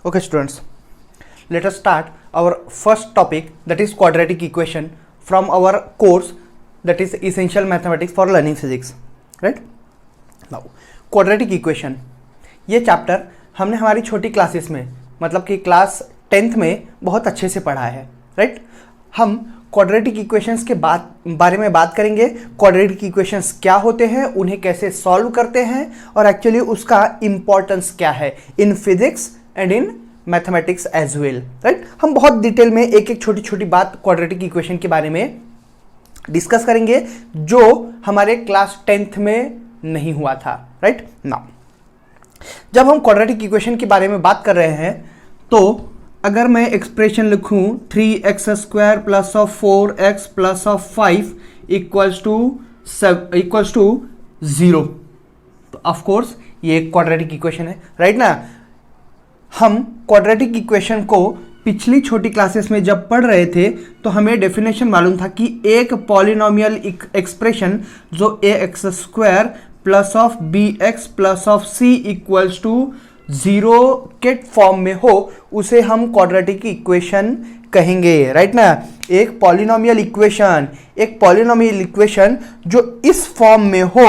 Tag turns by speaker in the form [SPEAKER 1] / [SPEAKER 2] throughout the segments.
[SPEAKER 1] Okay students, let us start our first topic, that is quadratic equation from our course, that is Essential Mathematics for Learning Physics, right? Now quadratic equation, ये chapter हमने हमारी छोटी classes में मतलब कि class 10th में बहुत अच्छे से पढ़ा है, राइट? हम क्वाड्रेटिक इक्वेशंस के बारे में बात करेंगे। क्वाड्रेटिक इक्वेशंस क्या होते हैं, उन्हें कैसे सॉल्व करते हैं और एक्चुअली उसका इंपॉर्टेंस क्या है in physics and in mathematics as well, right? हम बहुत डिटेल में एक एक छोटी छोटी बात क्वाड्रेटिक इक्वेशन के बारे में डिस्कस करेंगे जो हमारे क्लास 10th में नहीं हुआ था, राइट? नाउ जब हम क्वाड्रेटिक इक्वेशन के बारे में बात कर रहे हैं तो अगर मैं एक्सप्रेशन लिखूं 3x square plus of 4x plus of 5 equals to 0, तो ऑफ कोर्स ये एक क्वाड्रेटिक इक्वेशन है, राइट ना? हम क्वाड्रेटिक इक्वेशन को पिछली छोटी क्लासेस में जब पढ़ रहे थे तो हमें डेफिनेशन मालूम था कि एक पॉलिनोमियल एक्सप्रेशन जो ax square plus of bx plus of c equals to 0 के फॉर्म में हो उसे हम क्वाड्रेटिक इक्वेशन कहेंगे, राइट ना? एक पॉलिनोमियल इक्वेशन जो इस फॉर्म में हो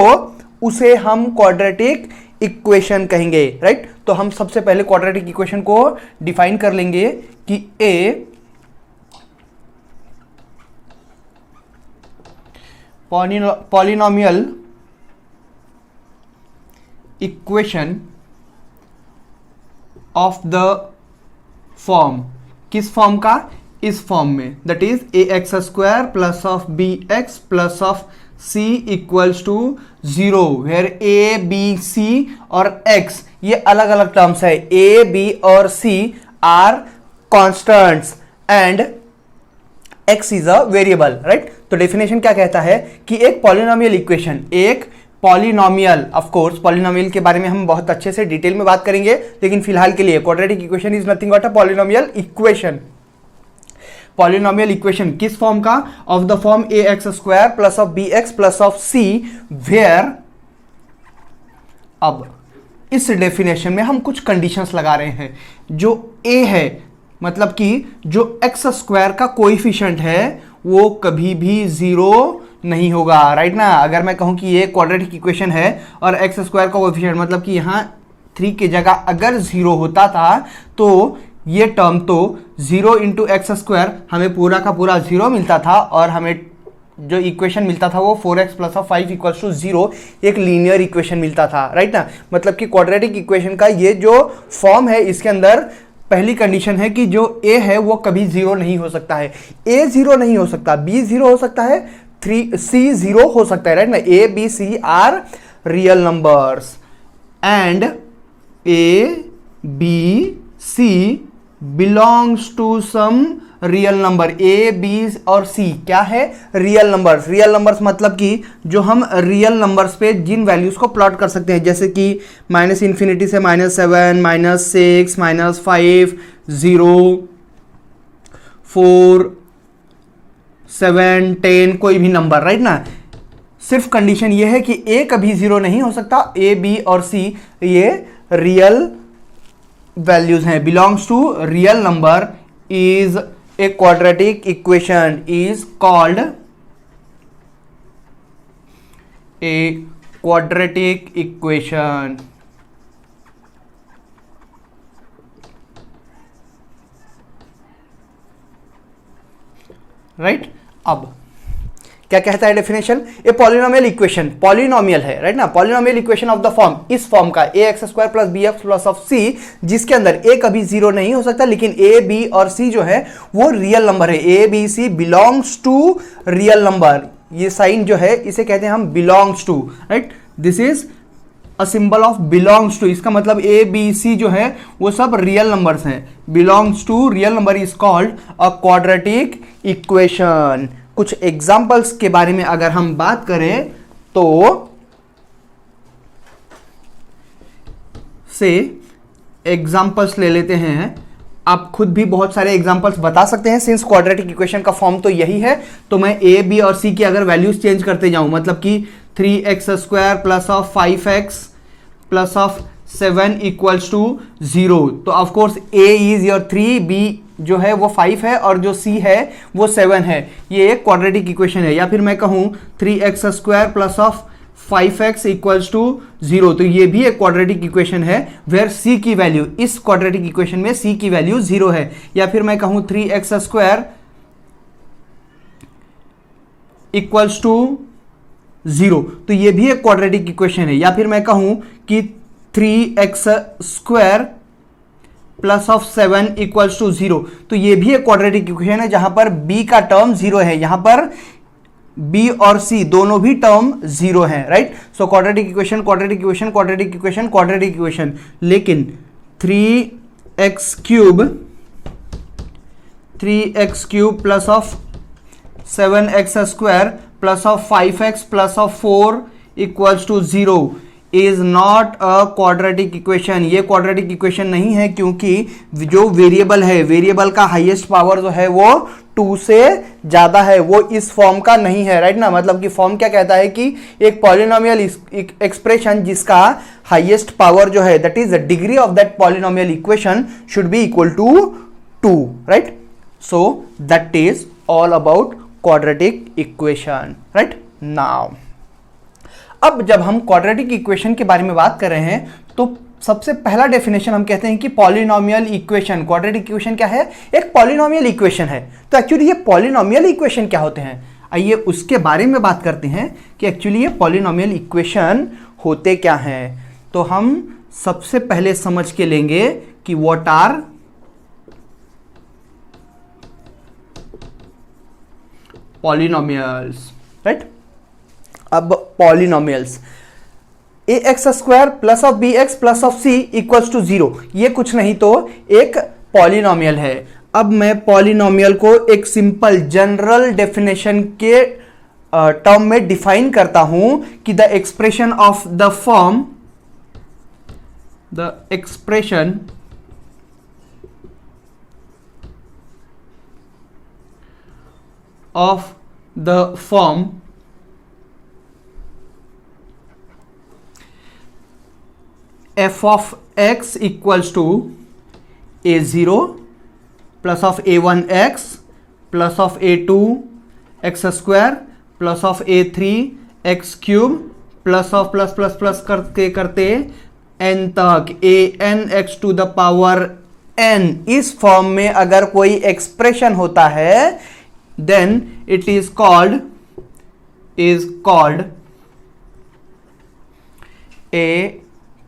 [SPEAKER 1] उसे हम क्वाड्रेटिक इक्वेशन कहेंगे, राइट? तो हम सबसे पहले क्वाड्रेटिक इक्वेशन को डिफाइन कर लेंगे कि a polynomial equation of the form, किस फॉर्म का? इस फॉर्म में, that is ax square plus of bx plus of c equals to 0 where a b c और x ये अलग अलग टर्म्स है। a b और c are constants and x is a variable, right? तो डेफिनेशन क्या कहता है कि एक पॉलिनोमियल इक्वेशन, एक पॉलिनोमियल, ऑफ कोर्स पॉलिनोमियल के बारे में हम बहुत अच्छे से डिटेल में बात करेंगे, लेकिन फिलहाल के लिए quadratic equation is nothing but a polynomial equation. Polynomial equation किस फॉर्म का? Of the form ax square plus of bx plus of c where, अब इस डेफिनेशन में हम कुछ कंडीशंस लगा रहे हैं। जो a है मतलब कि जो x स्क्वायर का कोएफिशिएंट है वो कभी भी 0 नहीं होगा, राइट ना? अगर मैं कहूं कि ये क्वाड्रेटिक इक्वेशन है और x स्क्वायर का कोएफिशिएंट मतलब कि यहां 3 की जगह अगर 0 होता था तो ये टर्म तो 0 इंटू एक्स स्क्वायर हमें पूरा का पूरा 0 मिलता था और हमें जो इक्वेशन मिलता था वो 4x plus of 5 equals to 0 एक लीनियर इक्वेशन मिलता था, राइट ना? मतलब कि क्वाड्रेटिक इक्वेशन का ये जो फॉर्म है इसके अंदर पहली कंडीशन है कि जो a है वो कभी 0 नहीं हो सकता है। a 0 नहीं हो सकता, b 0 हो सकता है, c 0 हो सकता है, राइट ना? a b c are real numbers and a b c belongs to some real number. a b और c क्या है? Real numbers. रियल नंबर्स मतलब कि जो हम रियल नंबर्स पे जिन वैल्यूज को प्लॉट कर सकते हैं, जैसे कि -∞ से -7 -6 -5 0 4 7 10 कोई भी नंबर, राइट ना? सिर्फ कंडीशन ये है कि a कभी 0 नहीं हो सकता, a b और c ये रियल वैल्यूज हैं। Belongs to real number is a quadratic equation is called a quadratic equation, right? अब क्या कहता है definition? A polynomial equation, polynomial है, राइट ना? Polynomial equation of the form, इस फॉर्म का ax square plus bx plus of c जिसके अंदर a कभी 0 नहीं हो सकता, लेकिन a b और c जो है वो रियल नंबर है। a b c belongs to real number, ये साइन जो है इसे कहते हैं हम belongs to, right? This is a symbol of belongs to, इसका मतलब a b c जो है वो सब रियल नंबर्स हैं। Belongs to real number is called a quadratic equation. कुछ एग्जाम्पल्स के बारे में अगर हम बात करें तो से एग्जाम्पल्स ले लेते हैं। आप खुद भी बहुत सारे एग्जाम्पल्स बता सकते हैं, सिंस क्वाड्रेटिक इक्वेशन का फॉर्म तो यही है, तो मैं a b और c की अगर वैल्यूज चेंज करते जाऊं, मतलब कि 3x square plus of 5x plus of 7 equals to 0। तो of course A is your 3, B जो है वो 5 है और जो सी है वो 7 है। ये एक क्वाड्रेटिक इक्वेशन है। या फिर मैं कहूँ 3x square plus of 5x equals to 0, तो ये भी एक क्वाड्रेटिक इक्वेशन है वेयर c की वैल्यू, इस क्वाड्रेटिक इक्वेशन में c की वैल्यू 0 है। या फिर मैं कहूँ 3x स्क्वायर इक्वल्स टू 0, तो ये भी एक क्वाड्रेटिक इक्वेशन है। या फिर मैं कहूं कि 3x square plus of 7 equals to 0, तो ये भी एक क्वाड्रेटिक इक्वेशन है जहां पर b का टर्म 0 है, यहां पर b और c दोनों भी टर्म 0 है, right. So quadratic equation, quadratic equation, quadratic equation, quadratic equation. लेकिन 3x cube plus of 7x square plus of 5x plus of 4 equals to 0 is not a quadratic equation. ये quadratic equation नहीं है, क्योंकि जो variable है, variable का highest power जो है वो 2 से ज्यादा है, वो इस फॉर्म का नहीं है, राइट ना। मतलब कि फॉर्म क्या कहता है कि एक पॉलिनोमियल एक्सप्रेशन जिसका हाईएस्ट पावर जो है that is the degree of that polynomial equation should be equal to 2, right. So that is all about quadratic equation, right. Now अब जब हम क्वाड्रेटिक इक्वेशन के बारे में बात कर रहे हैं तो सबसे पहला डेफिनेशन हम कहते हैं कि पॉलिनोमियल इक्वेशन, क्वाड्रेटिक इक्वेशन क्या है, एक पॉलिनोमियल इक्वेशन है। तो एक्चुअली ये पॉलिनोमियल इक्वेशन क्या होते हैं, आइए उसके बारे में बात करते हैं कि एक्चुअली ये पॉलिनोमियल इक्वेशन होते क्या हैं। तो हम सबसे पहले समझ के लेंगे कि व्हाट आर पॉलिनोमियल्स, राइट। अब polynomials ax square plus of bx plus of c equals to 0, ये कुछ नहीं तो एक पॉलिनोमियल है। अब मैं पॉलिनोमियल को एक सिंपल जनरल डेफिनेशन के टर्म में डिफाइन करता हूं कि the expression of the form, the expression of the form f of x equals to a0 plus of a1x plus of a2 x square plus of a3 x cube plus of plus करते करते n तक an x to the power n, इस form में अगर कोई expression होता है then it is called a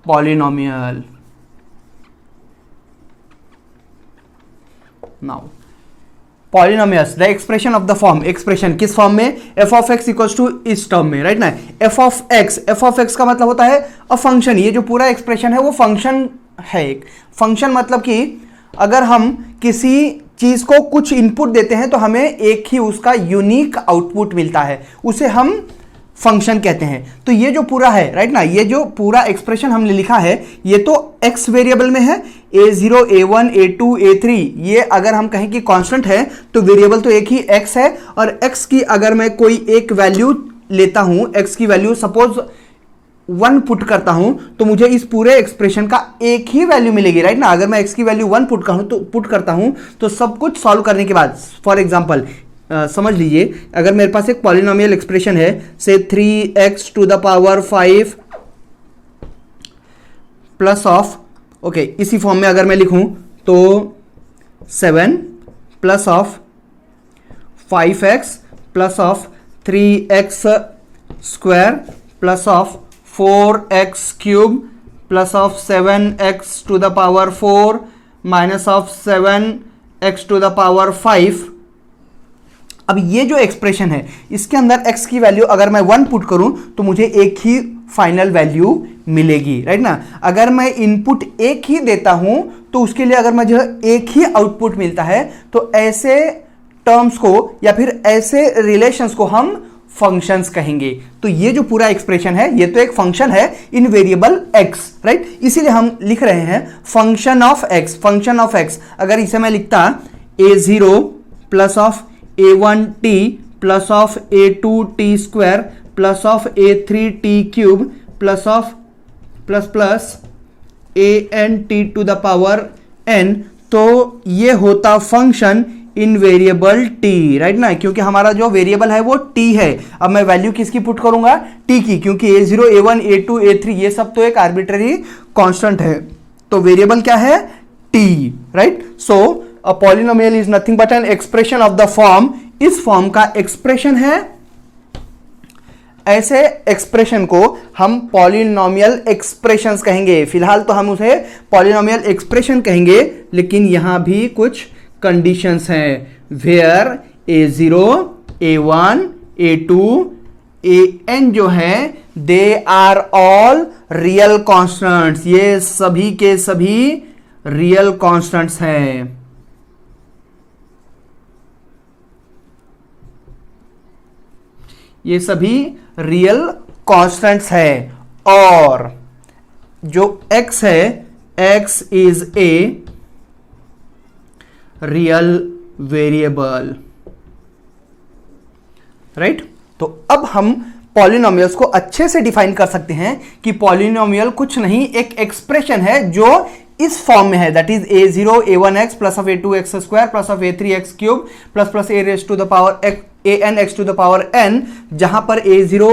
[SPEAKER 1] polynomial. Now polynomials, the expression of the form, expression किस फॉर्म में, f of x equals to इस टर्म में, राइट ना। f of x का मतलब होता है अ फंक्शन। ये जो पूरा एक्सप्रेशन है वो फंक्शन है। एक फंक्शन मतलब कि अगर हम किसी चीज को कुछ इनपुट देते हैं तो हमें एक ही उसका यूनिक आउटपुट मिलता है, उसे हम फंक्शन कहते हैं। तो ये जो पूरा है, राइट ना, ये जो पूरा एक्सप्रेशन हमने लिखा है ये तो x वेरिएबल में है, a0 a1 a2 a3, ये अगर हम कहें कि कांस्टेंट है तो वेरिएबल तो एक ही x है, और x की अगर मैं कोई एक वैल्यू लेता हूं, x की वैल्यू सपोज 1 पुट करता हूं तो मुझे इस पूरे एक्सप्रेशन का एक ही वैल्यू मिलेगी, राइट ना। अगर मैं x की वैल्यू 1 पुट करता हूं तो सब कुछ सॉल्व करने के बाद, फॉर एग्जांपल समझ लीजिए अगर मेरे पास एक पॉलिनोमियल एक्सप्रेशन है say 3x to the power 5 plus of, okay, इसी फॉर्म में अगर मैं लिखूं तो 7 plus of 5x plus of 3x square plus of 4x cube plus of 7x to the power 4 minus of 7x to the power 5। अब ये जो expression है इसके अंदर x की वैल्यू अगर मैं 1 पुट करूं तो मुझे एक ही फाइनल वैल्यू मिलेगी, राइट ना। अगर मैं इनपुट एक ही देता हूं तो उसके लिए अगर मुझे एक ही आउटपुट मिलता है तो ऐसे टर्म्स को या फिर ऐसे रिलेशंस को हम फंक्शंस कहेंगे। तो ये जो पूरा एक्सप्रेशन है ये तो एक फंक्शन है इन वेरिएबल x, राइट। इसीलिए हम लिख रहे हैं function of x, function of x। अगर इसे मैं लिखता a0 plus of a1t plus of a2t square plus of a3t cube plus of plus a(n)t⁻n, तो ये होता function in variable t, right ना, क्योंकि हमारा जो वेरिएबल है वो t है। अब मैं वैल्यू किसकी पुट करूंगा, t की, क्योंकि a0 a1 a2 a3 ये सब तो एक आर्बिट्ररी कांस्टेंट है, तो वेरिएबल क्या है, t, right. So a polynomial is nothing but an expression of the form, इस फॉर्म का एक्सप्रेशन है, ऐसे एक्सप्रेशन को हम पॉलिनोमियल एक्सप्रेशंस कहेंगे। फिलहाल तो हम उसे पॉलिनोमियल एक्सप्रेशन कहेंगे, लेकिन यहां भी कुछ कंडीशंस हैं, where a0 a1 a2 an जो है they are all real constants, ये सभी के सभी रियल कॉन्स्टेंट्स हैं। ये सभी रियल कॉन्स्टेंट्स है, और जो x है, x is a real variable, right. तो अब हम पॉलिनोमियल्स को अच्छे से डिफाइन कर सकते हैं कि पॉलिनोमियल कुछ नहीं, एक एक्सप्रेशन है जो इस फॉर्म में है, that is a0 a1x plus of a2x square plus of a3x cube plus plus a raise to the power an x to the power n, जहां पर a0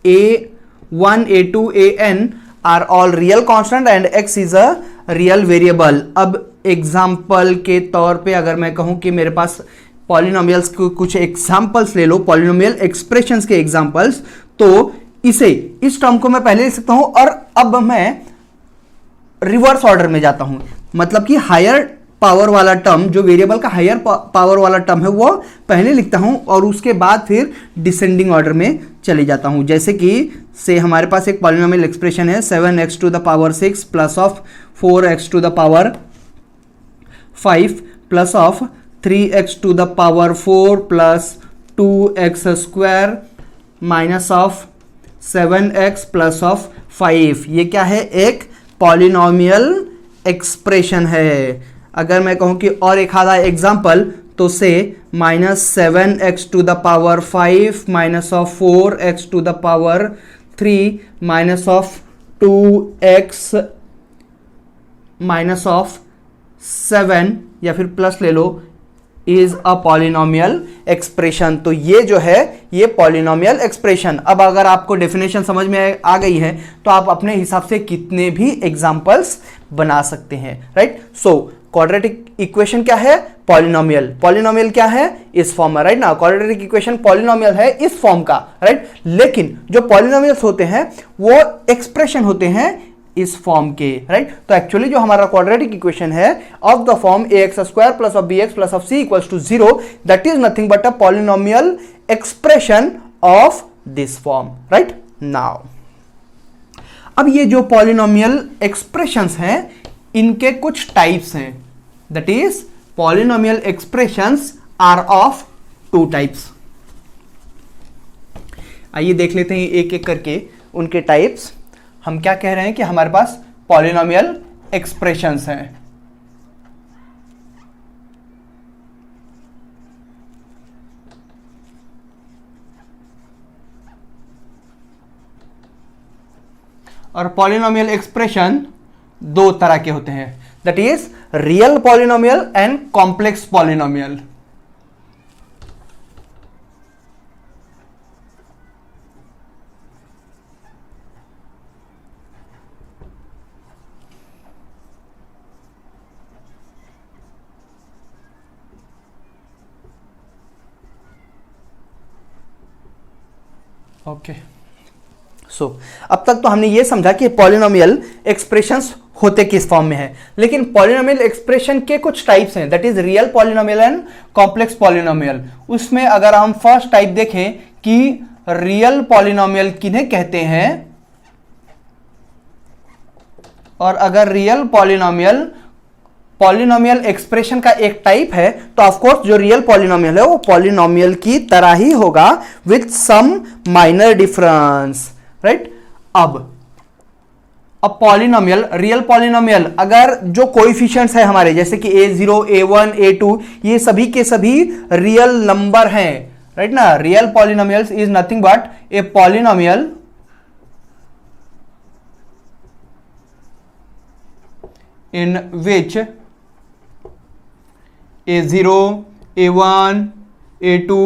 [SPEAKER 1] a1 a2 an are all real constant and x is a real variable. अब example के तौर पे अगर मैं कहूं कि मेरे पास पॉलिनोमियल्स के कुछ एग्जाम्पल्स ले लो, पॉलिनोमियल एक्सप्रेशंस के एग्जाम्पल्स, तो इस टर्म को मैं पहले लिख सकता हूं, और अब मैं रिवर्स ऑर्डर में जाता हूं, मतलब कि हायर पावर वाला टर्म, जो वेरिएबल का हायर पावर वाला टर्म है वो पहले लिखता हूं, और उसके बाद फिर डिसेंडिंग ऑर्डर में चले जाता हूं। जैसे कि से हमारे पास एक पॉलिनोमियल एक्सप्रेशन है 7x to the power 6 plus of 4x to the power 5 plus of 3x to the power 4 plus 2x square minus of 7x plus of 5। ये क्या है, एक पॉलिनोमियल एक्सप्रेशन है। अगर मैं कहूं कि और एक आधा एग्जाम्पल, तो say -7x to the power 5 minus of 4x to the power 3 minus of 2x minus of 7, या फिर प्लस ले लो, इज अ पॉलिनोमियल एक्सप्रेशन। तो ये जो है ये पॉलिनोमियल एक्सप्रेशन। अब अगर आपको डेफिनेशन समझ में आ गई है तो आप अपने हिसाब से कितने भी एग्जाम्पल्स बना सकते हैं, राइट। सो क्वाड्रेटिक इक्वेशन क्या है, पॉलिनोमियल। पॉलिनोमियल क्या है, इस फॉर्म में, राइट ना। क्वाड्रेटिक इक्वेशन पॉलिनोमियल है इस फॉर्म का, राइट। लेकिन जो पॉलिनोमियल्स होते हैं वो एक्सप्रेशन होते हैं इस फॉर्म के, राइट। तो एक्चुअली जो हमारा क्वाड्रेटिक इक्वेशन है of the form ax square plus of bx plus of c equals to 0, that is nothing but a polynomial expression of this form, right. Now अब ये जो पॉलिनोमियल एक्सप्रेशंस हैं इनके कुछ टाइप्स हैं, that is polynomial expressions are of 2 types. आइए देख लेते हैं एक एक करके उनके टाइप्स। हम क्या कह रहे हैं कि हमारे पास पॉलिनोमियल एक्सप्रेशंस हैं। और पॉलिनोमियल एक्सप्रेशन 2 तरह के होते हैं, that is real polynomial and complex polynomial. Okay, so अब तक तो हमने ये समझा कि पॉलिनोमियल एक्सप्रेशंस होते किस फॉर्म में है, लेकिन पॉलिनोमियल एक्सप्रेशन के कुछ टाइप्स हैं, that is real polynomial and complex polynomial. उसमें अगर हम फर्स्ट टाइप देखें कि रियल पॉलिनोमियल किन्हें कहते हैं, और अगर रियल पॉलिनोमियल एक्सप्रेशन का एक टाइप है, तो ऑफ कोर्स जो रियल पॉलिनोमियल है वो पॉलिनोमियल की तरह ही होगा with some minor difference, right. अब पॉलिनोमियल, रियल पॉलिनोमियल, अगर जो कोएफिशिएंट्स है हमारे, जैसे कि a0 a1 a2, ये सभी के सभी रियल नंबर हैं, राइट ना। Real polynomials is nothing but a polynomial in which a0, a1, a2,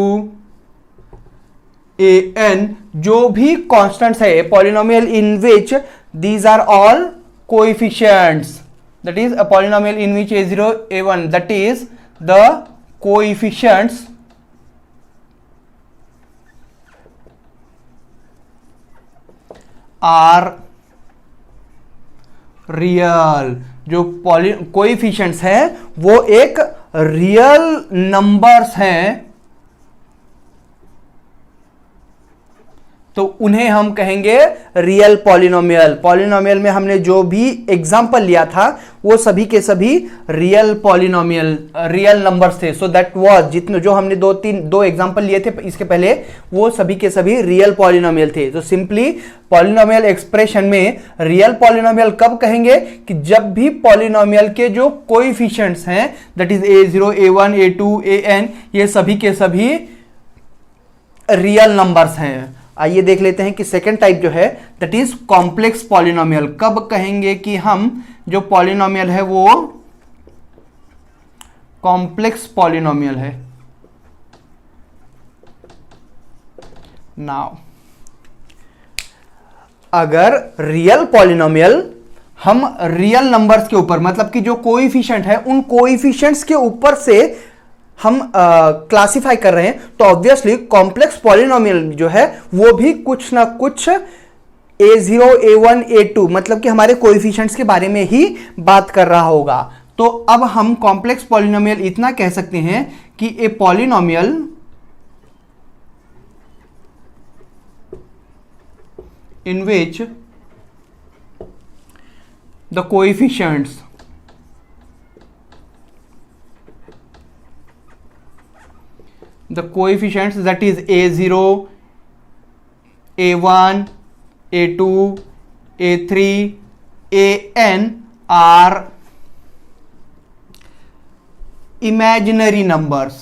[SPEAKER 1] an जो भी कॉन्स्टेंट्स है, polynomial in which these are all coefficients, that is a polynomial in which a0, a1, that is the coefficients are real। जो coefficients है वो एक real numbers हैं, तो उन्हें हम कहेंगे रियल पॉलिनोमियल। पॉलिनोमियल में हमने जो भी एग्जांपल लिया था वो सभी के सभी रियल पॉलिनोमियल, रियल नंबर्स थे। सो दैट वाज, जितने जो हमने दो एग्जांपल लिए थे इसके पहले, वो सभी के सभी रियल पॉलिनोमियल थे। तो सिंपली पॉलिनोमियल एक्सप्रेशन में रियल पॉलिनोमियल कब कहेंगे कि जब भी पॉलिनोमियल के जो कोएफिशिएंट्स हैं, that is a0, a1, a2, an, ये सभी के सभी रियल नंबर्स हैं। आइए देख लेते हैं कि सेकेंड टाइप जो है दैट इज कॉम्प्लेक्स पॉलिनोमियल। कब कहेंगे कि हम जो पॉलिनोमियल है वो कॉम्प्लेक्स पॉलिनोमियल है। नाउ अगर रियल पॉलिनोमियल हम रियल नंबर्स के ऊपर, मतलब कि जो कोएफिशिएंट है उन कोएफिशिएंट्स के ऊपर से हम क्लासिफाई कर रहे हैं, तो ऑब्वियसली कॉम्प्लेक्स पॉलिनोमियल जो है वो भी कुछ ना कुछ a0, a1, a2 मतलब कि हमारे कोएफिशिएंट्स के बारे में ही बात कर रहा होगा। तो अब हम कॉम्प्लेक्स पॉलिनोमियल इतना कह सकते हैं कि a polynomial in which the coefficients that is a0, a1, a2, a3, an are imaginary numbers।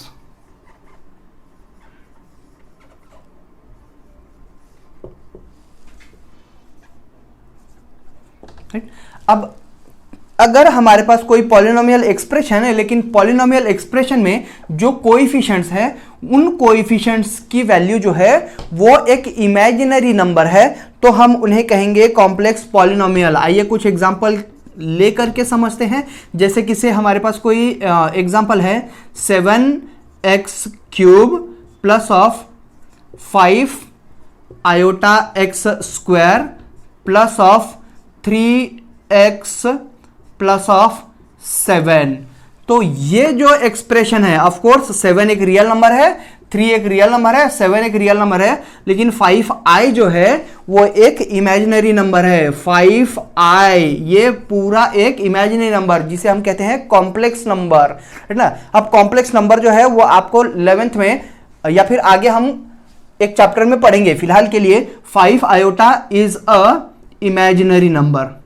[SPEAKER 1] अब अगर हमारे पास कोई पॉलिनोमियल एक्सप्रेशन है, लेकिन पॉलिनोमियल एक्सप्रेशन में जो कोएफिशिएंट्स हैं उन कोएफिशिएंट्स की वैल्यू जो है वो एक इमेजिनरी नंबर है, तो हम उन्हें कहेंगे कॉम्प्लेक्स पॉलिनोमियल। आइए कुछ एग्जांपल लेकर के समझते हैं। जैसे कि से हमारे पास कोई एग्जांपल है 7x cube plus of 5 iota x square plus of 3x plus of 7। तो ये जो एक्सप्रेशन है, ऑफ कोर्स 7 एक रियल नंबर है, 3 एक रियल नंबर है, 7 एक रियल नंबर है, लेकिन 5i जो है वो एक इमेजिनरी नंबर है। 5i ये पूरा एक इमेजिनरी नंबर जिसे हम कहते हैं कॉम्प्लेक्स नंबर, है ना। अब कॉम्प्लेक्स नंबर जो है वो आपको 11th में या फिर आगे हम एक चैप्टर में पढ़ेंगे। फिलहाल के लिए 5 iota is a imaginary number.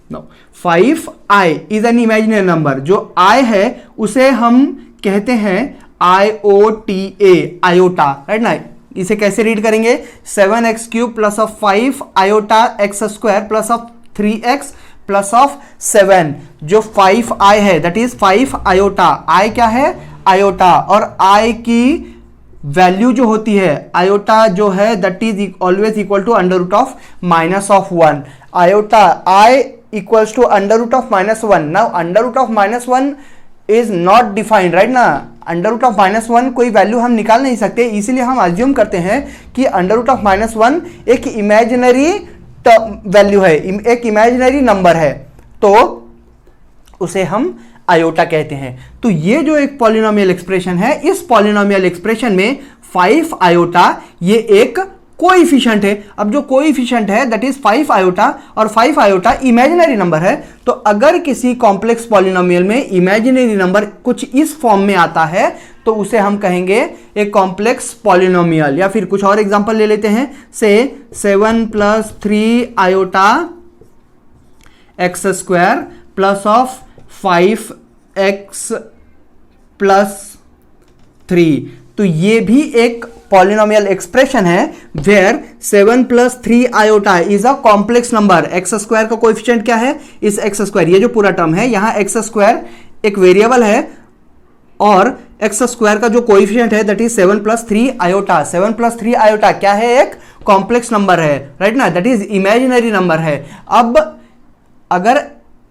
[SPEAKER 1] No. 5i is an imaginary number. जो i है उसे हम कहते हैं IOTA, आयोटा, राइट ना। इसे कैसे रीड करेंगे? 7x cube plus of 5 iota x square plus of 3x plus of 7। जो 5i है दैट इज 5 आयोटा। i क्या है? आयोटा। और i की वैल्यू जो होती है, आयोटा जो है that is always equal to under root of minus of 1। Iota i equals to under root of minus 1. Now under root of minus 1 is not defined, right ना। under root of minus 1 कोई value हम निकाल नहीं सकते, इसीलिए हम assume करते हैं कि under root of minus 1 एक इमेजिनरी वैल्यू है, एक इमेजिनरी नंबर है, तो उसे हम आयोटा कहते हैं। तो ये जो एक पॉलिनोमियल एक्सप्रेशन है, इस पॉलिनोमियल एक्सप्रेशन में 5 आयोटा ये एक कोएफिशिएंट है। अब जो कोएफिशिएंट है दैट इज 5 आयोटा, और 5 आयोटा इमेजिनरी नंबर है। तो अगर किसी कॉम्प्लेक्स पॉलिनोमियल में इमेजिनरी नंबर कुछ इस फॉर्म में आता है तो उसे हम कहेंगे एक कॉम्प्लेक्स पॉलिनोमियल। या फिर कुछ और एग्जांपल ले लेते हैं। से 7 प्लस 3 iota X square plus of 5x plus 3। तो ये भी एक पॉलिनोमियल एक्सप्रेशन है वेयर 7 प्लस 3 iota is a complex number. X square का कोएफिशिएंट क्या है, इस एक्स स्क्वायर, ये जो पूरा टर्म है यहां एक्स स्क्वायर एक वेरिएबल है और एक्स स्क्वायर का जो कोएफिशिएंट है दैट इज 7 प्लस 3 आयोटा। 7 प्लस 3 आयोटा क्या है, एक कॉम्प्लेक्स नंबर है, राइट ना, दैट इज इमेजिनरी नंबर है। अब अगर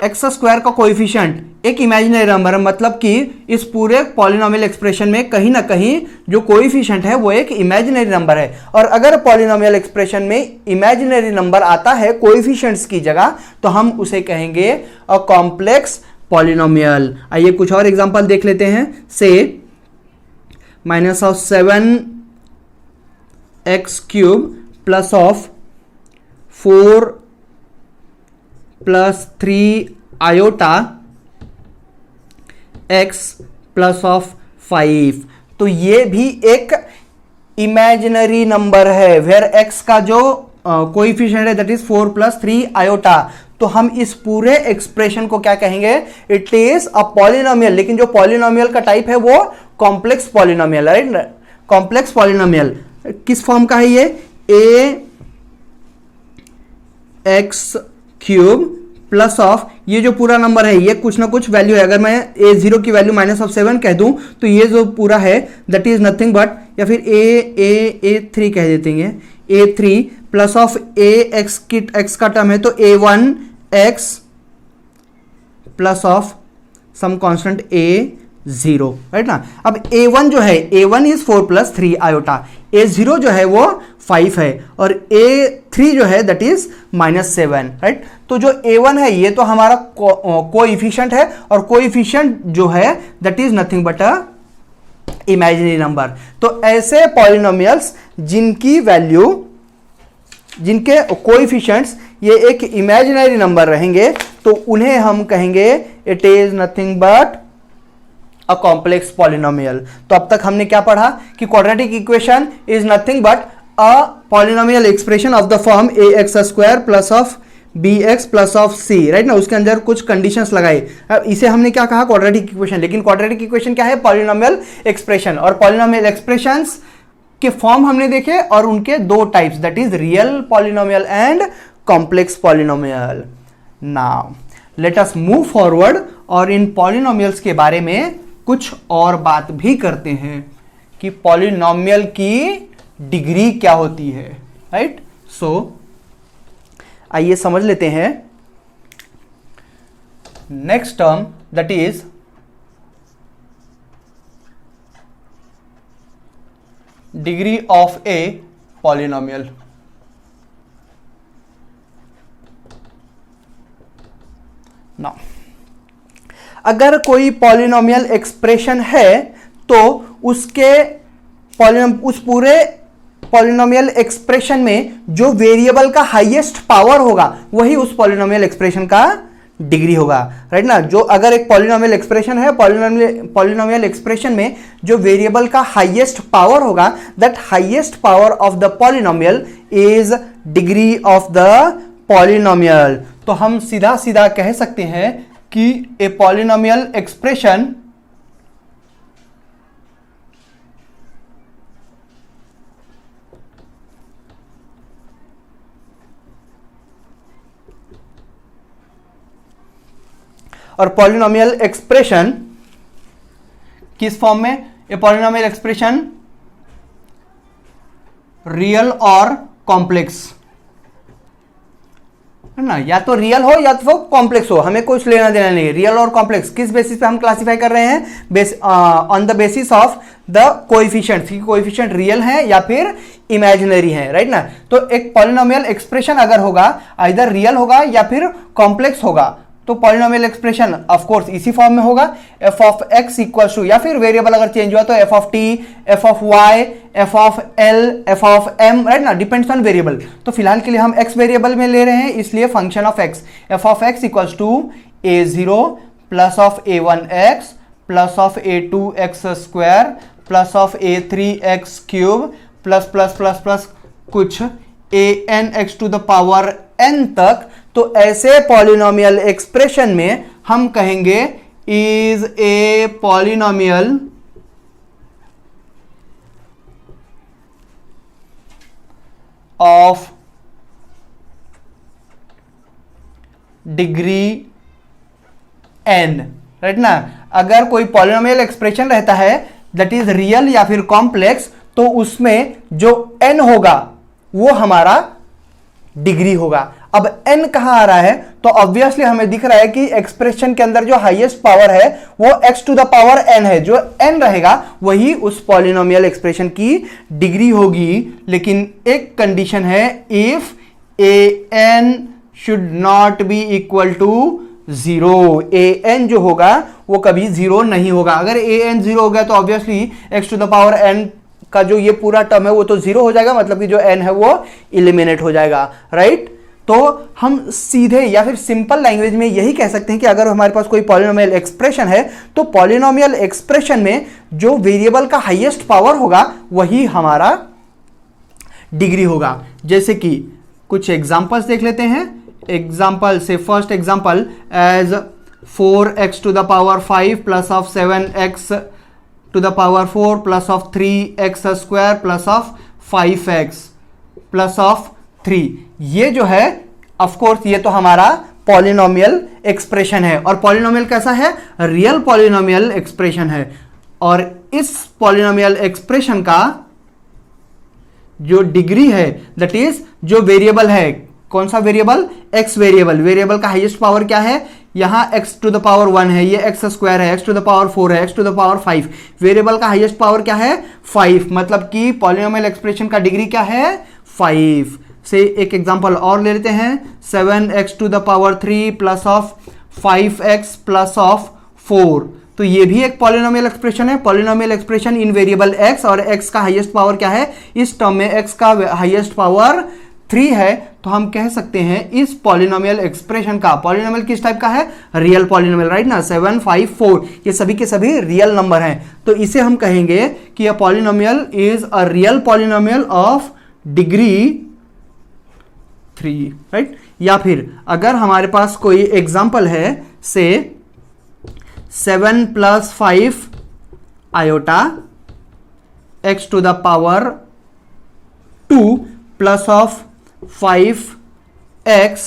[SPEAKER 1] एक्स स्क्वायर का कोएफिशिएंट एक इमेजिनरी नंबर है, मतलब कि इस पूरे पॉलिनोमियल एक्सप्रेशन में कहीं ना कहीं जो कोएफिशिएंट है वो एक इमेजिनरी नंबर है। और अगर पॉलिनोमियल एक्सप्रेशन में इमेजिनरी नंबर आता है कोएफिशिएंट्स की जगह तो हम उसे कहेंगे अ कॉम्प्लेक्स पॉलिनोमियल। आइए कुछ और एग्जांपल देख लेते हैं। से -7x³ plus of 4 plus 3 iota x plus of 5, तो ये भी एक इमेजिनरी नंबर है वेयर x का जो कोएफिशिएंट है दैट इज 4 प्लस 3 आयोटा। तो हम इस पूरे एक्सप्रेशन को क्या कहेंगे, इट इज अ पॉलिनोमियल। लेकिन जो पॉलिनोमियल का टाइप है वो complex polynomial, right, complex polynomial. किस फॉर्म का है ये, ax³ प्लस ऑफ ये जो पूरा नंबर है ये कुछ ना कुछ वैल्यू है। अगर मैं a0 की वैल्यू -7 कह दूं तो ये जो पूरा है दैट इज नथिंग बट, या फिर a3 कह देते हैं, a3 प्लस ऑफ x का टर्म है तो a1x plus of some constant a0, right ना। अब a1 जो है, a1 is 4 plus 3 iota, a0 जो है वो 5 है और a3 जो है दैट इज -7, राइट। तो जो a1 है ये तो हमारा कोएफिशिएंट है और कोएफिशिएंट जो है that is nothing but a imaginary number. तो ऐसे पॉलिनोमियल्स जिनकी वैल्यू, जिनके कोएफिशिएंट्स ये एक इमेजिनरी नंबर रहेंगे तो उन्हें हम कहेंगे it is nothing but a complex polynomial. तो अब तक हमने क्या पढ़ा कि quadratic equation is nothing but a polynomial expression of the form ax² plus of bx plus of c, right ना। उसके अंदर कुछ कंडीशंस लगाए, इसे हमने क्या कहा, क्वाड्रेटिक इक्वेशन। लेकिन क्वाड्रेटिक इक्वेशन क्या है, पॉलिनोमियल एक्सप्रेशन। और पॉलिनोमियल एक्सप्रेशंस के फॉर्म हमने देखे और उनके दो types, that is real polynomial and complex polynomial. Now let us move forward और इन पॉलिनोमियल्स के बारे में कुछ और बात भी करते हैं कि पॉलिनोमियल की डिग्री क्या होती है, राइट। सो आइए समझ लेते हैं next term that is degree of a polynomial. Now अगर कोई पॉलिनोमियल एक्सप्रेशन है तो उसके उस पूरे पॉलिनोमियल एक्सप्रेशन में जो वेरिएबल का हाईएस्ट पावर होगा वही उस पॉलिनोमियल एक्सप्रेशन का डिग्री होगा, राइट ना। जो अगर एक पॉलिनोमियल एक्सप्रेशन है, पॉलिनोमियल एक्सप्रेशन में जो वेरिएबल का हाईएस्ट पावर होगा that highest power of the polynomial is degree of the polynomial. तो हम सीधा सीधा कह सकते हैं कि ए पॉलिनोमियल एक्सप्रेशन और पॉलिनोमियल एक्सप्रेशन किस फॉर्म में, ए पॉलिनोमियल एक्सप्रेशन रियल और कॉम्प्लेक्स, है ना। या तो रियल हो या तो कॉम्प्लेक्स हो, हमें कुछ लेना देना नहीं। रियल और कॉम्प्लेक्स किस बेसिस पे हम क्लासिफाई कर रहे हैं, on the basis of the coefficients, कि कोएफिशिएंट रियल है या फिर इमेजिनरी है, राइट ना। तो एक पॉलिनोमियल एक्सप्रेशन अगर होगा आइदर रियल होगा या फिर कॉम्प्लेक्स होगा, तो पॉलिनोमियल एक्सप्रेशन ऑफ कोर्स इसी फॉर्म में होगा, F of X equal to, या फिर वेरिएबल अगर चेंज हुआ तो F of T, F of Y, F of L, F of M, right ना, डिपेंड्स ऑन वेरिएबल। तो फिलहाल के लिए हम एक्स वेरिएबल में ले रहे हैं इसलिए function of X, F of X equal to a0 plus of a1x plus of a2x² plus of a3x³ plus plus plus plus कुछ an(x) to the power n तक। तो ऐसे पॉलिनोमियल एक्सप्रेशन में हम कहेंगे is a polynomial of degree n, right ना। अगर कोई पॉलिनोमियल एक्सप्रेशन रहता है दैट इज रियल या फिर कॉम्प्लेक्स, तो उसमें जो n होगा वो हमारा डिग्री होगा। अब n कहां आ रहा है, तो ऑब्वियसली हमें दिख रहा है कि एक्सप्रेशन के अंदर जो हाईएस्ट पावर है वो x to the power n है। जो n रहेगा वही उस पॉलिनोमियल एक्सप्रेशन की डिग्री होगी। लेकिन एक कंडीशन है, if an should not be equal to 0। an जो होगा वो कभी 0 नहीं होगा। अगर an 0 हो गया तो obviously x to the power n का जो ये पूरा टर्म है वो तो 0 हो जाएगा, मतलब कि जो n है वो इलिमिनेट हो जाएगा, राइट। तो हम सीधे या फिर सिंपल लैंग्वेज में यही कह सकते हैं कि अगर हमारे पास कोई पॉलिनोमियल एक्सप्रेशन है तो पॉलिनोमियल एक्सप्रेशन में जो वेरिएबल का हाईएस्ट पावर होगा वही हमारा डिग्री होगा। जैसे कि कुछ एग्जांपल्स देख लेते हैं। Example say first example as 4x to the power 5 plus of 7x to the power 4 plus of 3x square plus of 5x plus of 3। ये जो है ऑफ कोर्स ये तो हमारा पॉलिनोमियल एक्सप्रेशन है। और पॉलिनोमियल कैसा है, रियल पॉलिनोमियल एक्सप्रेशन है। और इस पॉलिनोमियल एक्सप्रेशन का जो डिग्री है दैट इज जो वेरिएबल है, कौन सा वेरिएबल, x वेरिएबल। वेरिएबल का हाईएस्ट पावर क्या है, यहां x टू द पावर 1 है, ये x स्क्वायर है, x टू द पावर 4 है, x to the power 5। Variable का हाईएस्ट पावर क्या है, 5, मतलब कि पॉलिनोमियल एक्सप्रेशन का डिग्री क्या है, 5। से एक एग्जांपल और ले लेते हैं, 7x to the power 3 plus of 5x plus of 4। तो ये भी एक पॉलिनोमियल एक्सप्रेशन है। Polynomial expression in variable x, और x का हाईएस्ट पावर क्या है, इस टर्म में x का हाईएस्ट पावर 3 है। तो हम कह सकते हैं इस पॉलिनोमियल एक्सप्रेशन का, पॉलिनोमियल किस टाइप का है, रियल पॉलिनोमियल, राइट ना। 7, 5, 4 ये सभी के सभी रियल नंबर हैं। तो इसे हम कहेंगे कि यह polynomial is a real polynomial of degree 3, right. या फिर अगर हमारे पास कोई एग्जांपल है, से 7 प्लस 5 iota x to the power 2 plus of 5x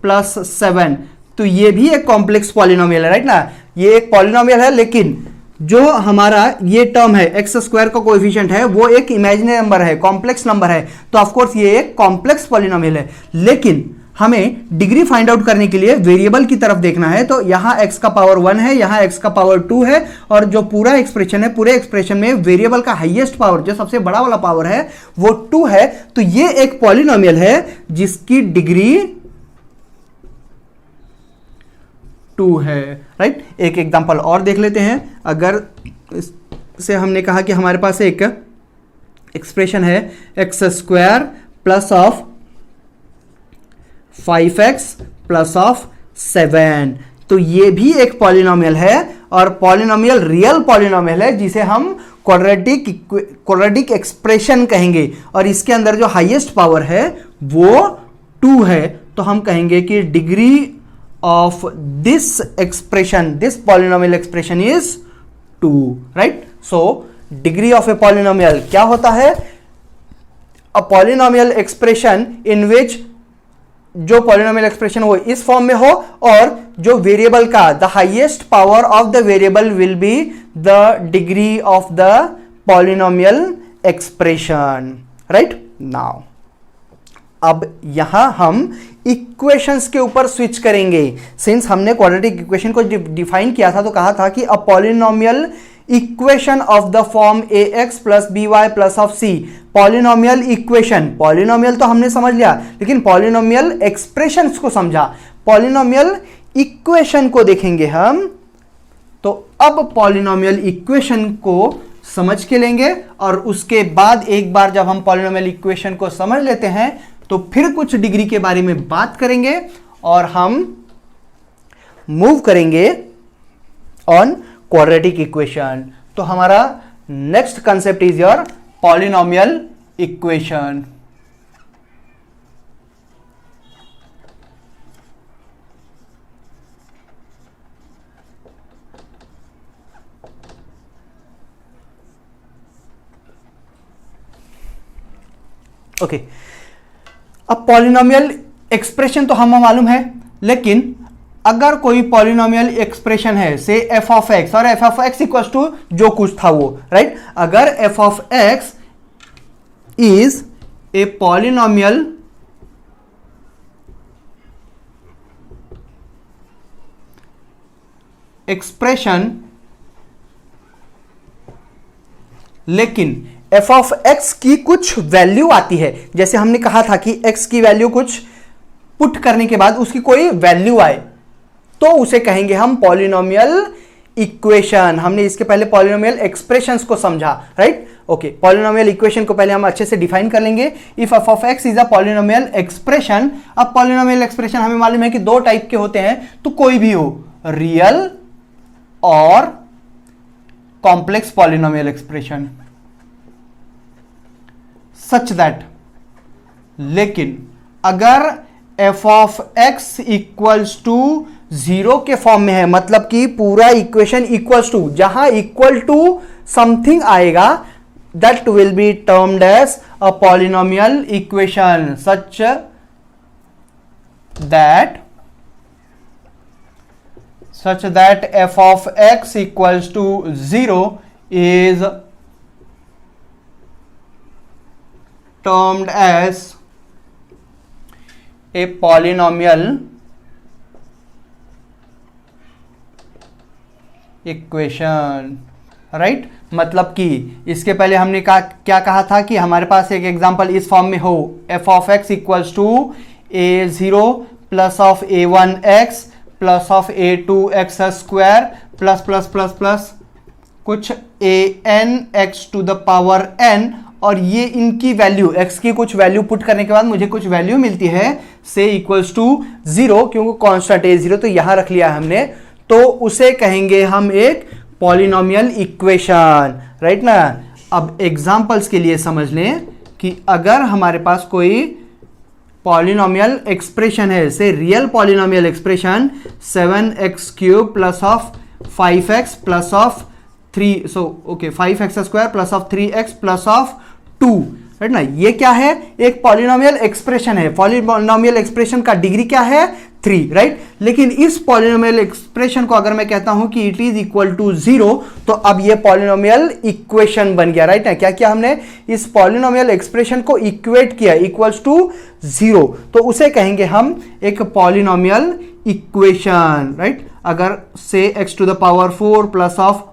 [SPEAKER 1] plus 7। तो ये भी एक कॉम्प्लेक्स पॉलिनोमियल है, राइट ना। ये एक पॉलिनोमियल है, लेकिन जो हमारा ये टर्म है एक्स स्क्वायर का कोएफिशिएंट है वो एक इमेजिनरी नंबर है, कॉम्प्लेक्स नंबर है। तो ऑफ कोर्स ये एक कॉम्प्लेक्स पॉलिनोमियल है। लेकिन हमें डिग्री फाइंड आउट करने के लिए वेरिएबल की तरफ देखना है। तो यहां x का पावर 1 है, यहां x का पावर 2 है, और जो पूरा एक्सप्रेशन है, पूरे एक्सप्रेशन में वेरिएबल का हाईएस्ट पावर, जो सबसे बड़ा वाला पावर है, वो 2 है। तो ये एक पॉलिनोमियल है जिसकी डिग्री 2 है, राइट। एक एग्जांपल और देख लेते हैं। अगर से हमने कहा कि हमारे पास एक एक्सप्रेशन है x square plus of 5x plus of 7, तो ये भी एक पॉलिनोमियल है, और पॉलिनोमियल रियल पॉलिनोमियल है जिसे हम क्वाड्रेटिक एक्सप्रेशन कहेंगे। और इसके अंदर जो हाईएस्ट पावर है वो 2 है। तो हम कहेंगे कि degree of this expression, this polynomial expression is 2, right. So degree of a polynomial क्या होता है, अ पॉलिनोमियल एक्सप्रेशन इन विच जो पॉलिनोमियल एक्सप्रेशन वो इस फॉर्म में हो, और जो वेरिएबल का the highest power of the variable will be the degree of the polynomial expression, right. Now अब यहां हम इक्वेशंस के ऊपर स्विच करेंगे। सिंस हमने क्वाड्रेटिक इक्वेशन को डिफाइन किया था तो कहा था कि अ polynomial equation of the form ax plus by plus of c। Polynomial equation, polynomial तो हमने समझ लिया, लेकिन पॉलिनोमियल एक्सप्रेशंस को समझा। पॉलिनोमियल इक्वेशन को देखेंगे हम। तो अब पॉलिनोमियल इक्वेशन को समझ के लेंगे, और उसके बाद एक बार जब हम पॉलिनोमियल इक्वेशन को समझ लेते हैं तो फिर कुछ डिग्री के बारे में बात करेंगे, और हम मूव करेंगे ऑन क्वाड्रेटिक इक्वेशन। तो हमारा next concept is your polynomial equation. Okay, अब पॉलिनोमियल एक्सप्रेशन तो हमें मालूम है, लेकिन अगर कोई पॉलिनोमियल एक्सप्रेशन है से एफ ऑफ एक्स, और F of X equal to जो कुछ था वो, राइट, अगर F of X is a polynomial expression, लेकिन एफ ऑफ एक्स की कुछ वैल्यू आती है, जैसे हमने कहा था कि एक्स की वैल्यू कुछ पुट करने के बाद उसकी कोई वैल्यू आए, तो उसे कहेंगे हम पॉलिनोमियल इक्वेशन। हमने इसके पहले पॉलिनोमियल एक्सप्रेशंस को समझा, राइट। ओके, पॉलिनोमियल इक्वेशन को पहले हम अच्छे से डिफाइन कर लेंगे। If F of X is a polynomial expression, अब पॉलिनोमियल एक्सप्रेशन हमें मालूम है कि दो टाइप के होते हैं, तो कोई भी हो, रियल और complex polynomial expression, such that, लेकिन अगर F of x equals to 0 के फॉर्म में है, मतलब कि पूरा इक्वेशन इक्वल्स टू, जहां इक्वल टू समथिंग आएगा, that will be termed as a polynomial equation, such that f of x equals to 0 is termed as a polynomial equation, right. मतलब कि इसके पहले हमने क्या कहा था कि हमारे पास एक एग्जांपल इस फॉर्म में हो, f of x equals to a0 plus of a1x plus of a2x square plus plus plus plus कुछ an x to the power n, और ये इनकी वैल्यू, x की कुछ वैल्यू पुट करने के बाद मुझे कुछ वैल्यू मिलती है से इक्वल्स टू 0, क्योंकि कांस्टेंट a0 तो यहां रख लिया हमने, तो उसे कहेंगे हम एक पॉलिनोमियल इक्वेशन, राइट ना। अब एग्जांपल्स के लिए समझ लें कि अगर हमारे पास कोई पॉलिनोमियल एक्सप्रेशन है, से real polynomial expression 7x³ plus of 5x plus of 3, so okay 5x square plus of 3x plus of 2, right ना। ये क्या है, एक पॉलिनोमियल एक्सप्रेशन है। पॉलिनोमियल एक्सप्रेशन का डिग्री क्या है, 3, राइट। लेकिन इस पॉलिनोमियल एक्सप्रेशन को अगर मैं कहता हूं कि इट इज इक्वल टू 0, तो अब ये पॉलिनोमियल इक्वेशन बन गया, राइट ना। क्या किया हमने, इस पॉलिनोमियल एक्सप्रेशन को इक्वेट किया इक्वल्स टू 0, तो उसे कहेंगे हम एक पॉलिनोमियल इक्वेशन, राइट। अगर से x to the power 4 plus of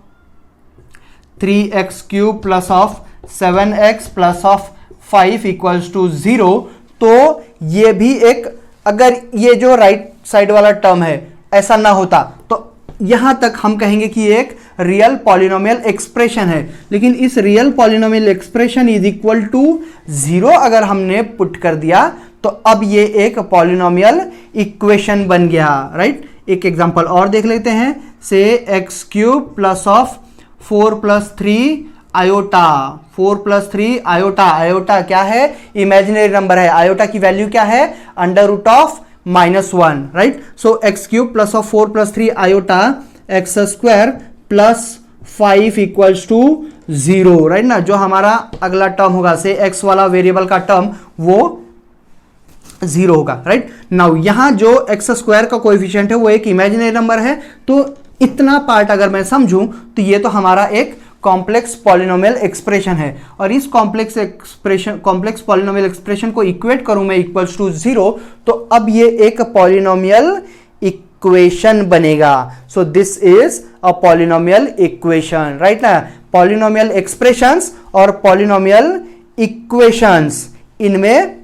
[SPEAKER 1] 3x³ plus of 7x plus of 5 equals to 0, तो ये भी एक, अगर ये जो राइट साइड वाला टर्म है ऐसा ना होता, तो यहां तक हम कहेंगे कि एक रियल पॉलिनोमियल एक्सप्रेशन है। लेकिन इस real polynomial expression is equal to 0 अगर हमने पुट कर दिया, तो अब ये एक पॉलिनोमियल इक्वेशन बन गया, राइट। एक एग्जांपल और देख लेते हैं, से x³ plus of 4 plus 3 iota, 4 plus 3 iota, iota क्या है, इमेजिनरी नंबर है, आयोटा की वैल्यू क्या है, under root of -1, right. So x³ plus of 4 plus 3 iota x square plus 5 equals to 0, right ना। जो हमारा अगला टर्म होगा, से x वाला वेरिएबल का टर्म, वो 0 होगा, राइट। नाउ यहां जो x स्क्वायर का कोएफिशिएंट है वो एक इमेजिनरी नंबर है, तो इतना पार्ट अगर मैं समझूं तो ये तो हमारा एक कॉम्प्लेक्स पॉलिनोमियल एक्सप्रेशन है, और इस कॉम्प्लेक्स पॉलिनोमियल एक्सप्रेशन को इक्वेट करूं मैं इक्वल्स टू 0, तो अब ये एक पॉलिनोमियल इक्वेशन बनेगा। So this is a polynomial equation, right ना। पॉलिनोमियल एक्सप्रेशंस और पॉलिनोमियल इक्वेशंस, इनमें